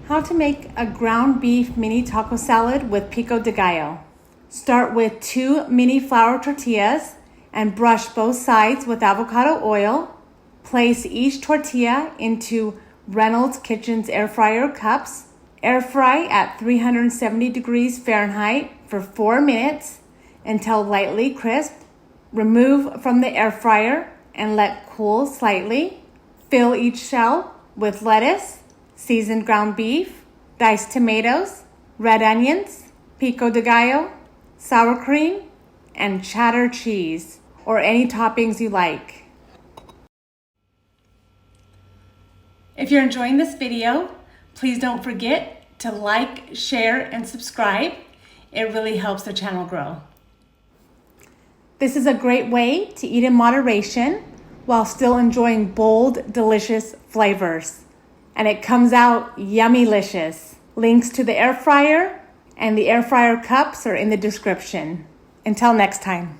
How to make a ground beef mini taco salad with pico de gallo. Start with 2 mini flour tortillas and brush both sides with avocado oil. Place each tortilla into Reynolds Kitchen's air fryer cups. Air fry at 370 degrees Fahrenheit for 4 minutes until lightly crisp. Remove from the air fryer and let cool slightly. Fill each shell with lettuce, seasoned ground beef, diced tomatoes, red onions, pico de gallo, sour cream, and cheddar cheese, or any toppings you like. If you're enjoying this video, please don't forget to like, share, and subscribe. It really helps the channel grow. This is a great way to eat in moderation while still enjoying bold, delicious flavors. And it comes out yummylicious. Links to the air fryer and the air fryer cups are in the description. Until next time.